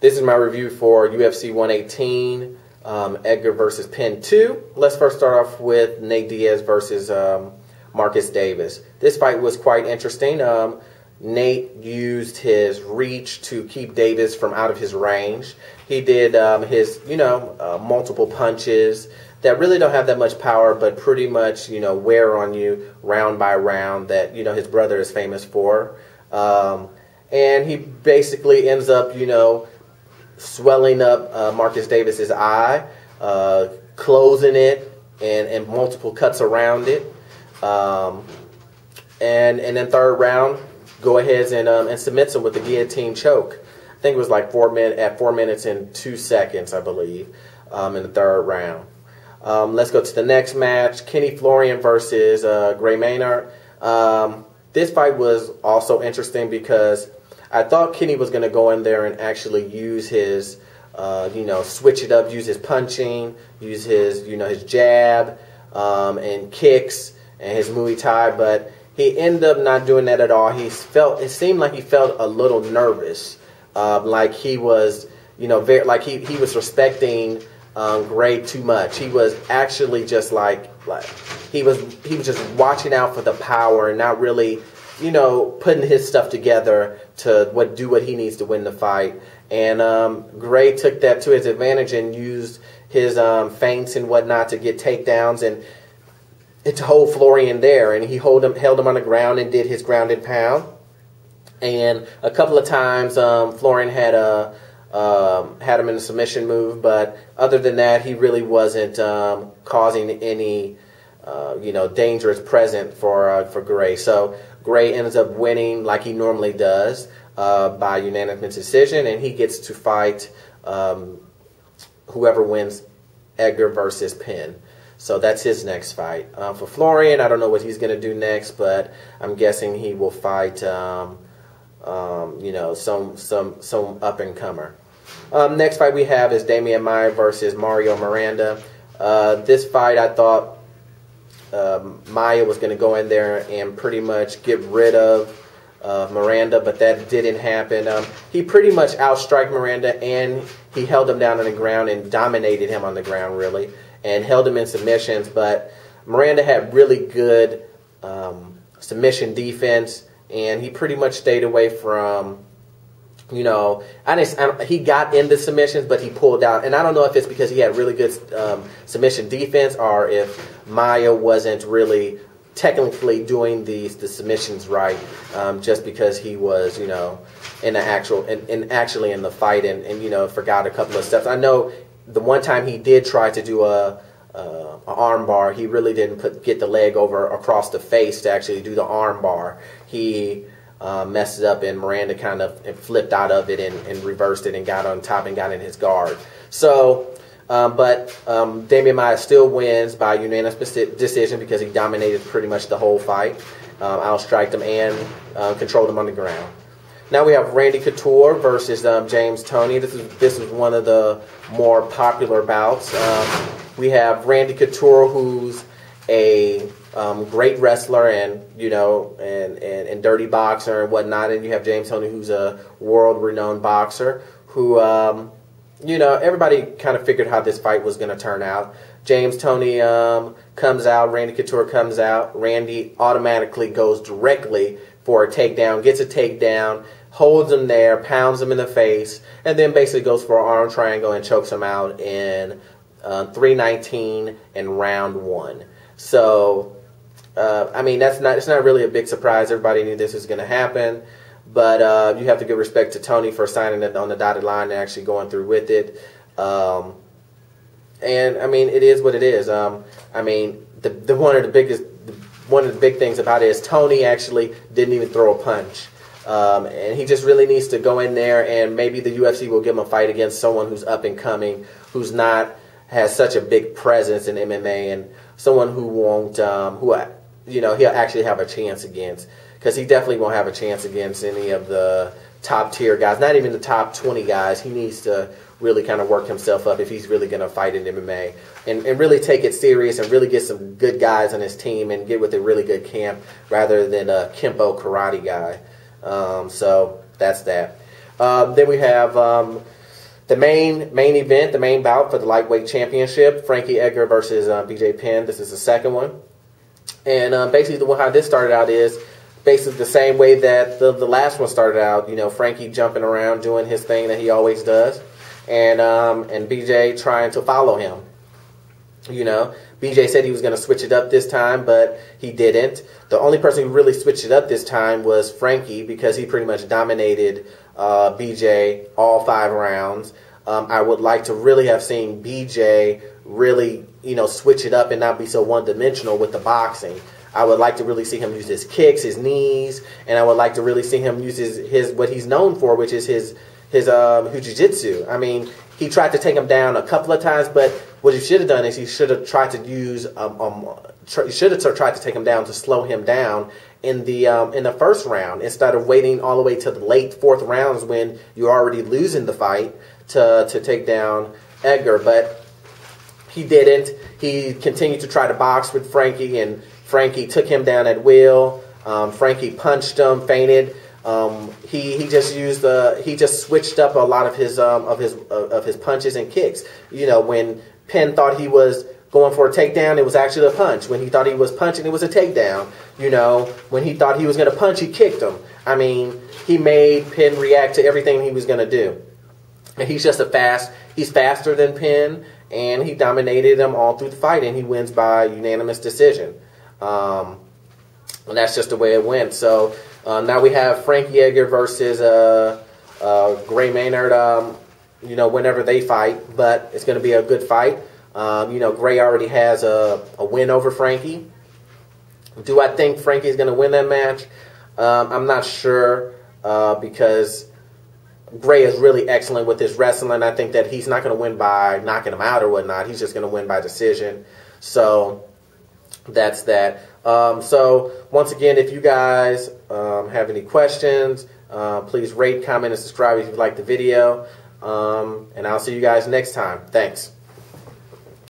This is my review for UFC 118, Edgar versus Penn 2. Let's first start off with Nate Diaz versus Marcus Davis. This fight was quite interesting. Nate used his reach to keep Davis from out of his range. He did his, multiple punches that really don't have that much power, but pretty much, wear on you round by round that, his brother is famous for. And he basically ends up, swelling up Marcus Davis's eye, closing it, and multiple cuts around it. And then third round, go ahead and submits him with the guillotine choke. I think it was like 4 minutes and 2 seconds, I believe, in the third round. Let's go to the next match, Kenny Florian versus Gray Maynard. This fight was also interesting because I thought Kenny was going to go in there and actually use his, switch it up, use his punching, use his, his jab and kicks and his Muay Thai, but he ended up not doing that at all. It seemed like he felt a little nervous, like he was, he was respecting Gray too much. He was actually just like he was just watching out for the power and not really, putting his stuff together to do what he needs to win the fight. And Gray took that to his advantage and used his feints and whatnot to get takedowns and to hold Florian there. And he held him on the ground and did his grounded pound. And a couple of times Florian had him in a submission move, but other than that, he really wasn't causing any dangerous present for Gray. So Gray ends up winning like he normally does by unanimous decision, and he gets to fight whoever wins Edgar versus Penn. So that's his next fight. For Florian, I don't know what he's going to do next, but I'm guessing he will fight some up and comer. Next fight we have is Damian Maia versus Mario Miranda. This fight, I thought Maia was going to go in there and pretty much get rid of Miranda, but that didn't happen. He pretty much outstriked Miranda, and he held him down on the ground and dominated him on the ground, really, and held him in submissions. But Miranda had really good submission defense, and he pretty much stayed away from, he got into submissions, but he pulled out. And I don't know if it's because he had really good submission defense or if Maia wasn't really technically doing the submissions right, just because he was, actually in the fight and forgot a couple of steps. I know the one time he did try to do a arm bar, he really didn't get the leg over across the face to actually do the arm bar. He messed it up, and Miranda kind of flipped out of it and reversed it and got on top and got in his guard. So, but Damian Maia still wins by unanimous decision because he dominated pretty much the whole fight, outstriked him and controlled him on the ground. Now we have Randy Couture versus James Toney. This is one of the more popular bouts. We have Randy Couture, who's a great wrestler and and dirty boxer and whatnot, and you have James Toney, who's a world-renowned boxer who everybody kind of figured how this fight was going to turn out. James Toney comes out, Randy Couture comes out, Randy automatically goes directly for a takedown, gets a takedown, holds him there, pounds him in the face, and then basically goes for an arm triangle and chokes him out in 3:19 in round 1. So, it's not really a big surprise. Everybody knew this was going to happen. But you have to give respect to Toney for signing it on the dotted line and actually going through with it. And, it is what it is. One of the big things about it is Toney actually didn't even throw a punch. And he just really needs to go in there, and maybe the UFC will give him a fight against someone who's up and coming, has such a big presence in MMA, and someone who won't, he'll actually have a chance against, because he definitely won't have a chance against any of the top tier guys, not even the top 20 guys. He needs to really kind of work himself up if he's really going to fight in MMA, and really take it serious and really get some good guys on his team and get with a really good camp rather than a Kempo karate guy. So that's that. Then we have The main event, the main bout for the lightweight championship, Frankie Edgar versus BJ Penn. This is the second one. And basically how this started out is basically the same way that the last one started out. You know, Frankie jumping around doing his thing that he always does, and BJ trying to follow him. You know, BJ said he was going to switch it up this time, but he didn't. The only person who really switched it up this time was Frankie, because he pretty much dominated BJ all 5 rounds. I would like to really have seen BJ really, you know, switch it up and not be so one-dimensional with the boxing. I would like to really see him use his kicks, his knees, and I would like to really see him use his what he's known for, which is his jiu-jitsu. I mean, he tried to take him down a couple of times, but what he should have done is he should have tried to use he should have tried to take him down to slow him down in the first round, instead of waiting all the way to the late 4th rounds when you're already losing the fight to take down Edgar. But he didn't. He continued to try to box with Frankie, and Frankie took him down at will. Frankie punched him, fainted. He just switched up a lot of his punches and kicks. You know, when Penn thought he was going for a takedown, it was actually a punch. When he thought he was punching, it was a takedown. You know, when he thought he was going to punch, he kicked him. I mean, he made Penn react to everything he was going to do. And he's faster than Penn, and he dominated him all through the fight, and he wins by unanimous decision. And that's just the way it went. So now we have Frankie Edgar versus Gray Maynard, you know, whenever they fight, but it's going to be a good fight. You know, Gray already has a win over Frankie. Do I think Frankie's going to win that match? I'm not sure, because Gray is really excellent with his wrestling. I think that he's not going to win by knocking him out or whatnot. He's just going to win by decision. So that's that. So once again, if you guys have any questions, please rate, comment, and subscribe if you like the video. And I'll see you guys next time. Thanks.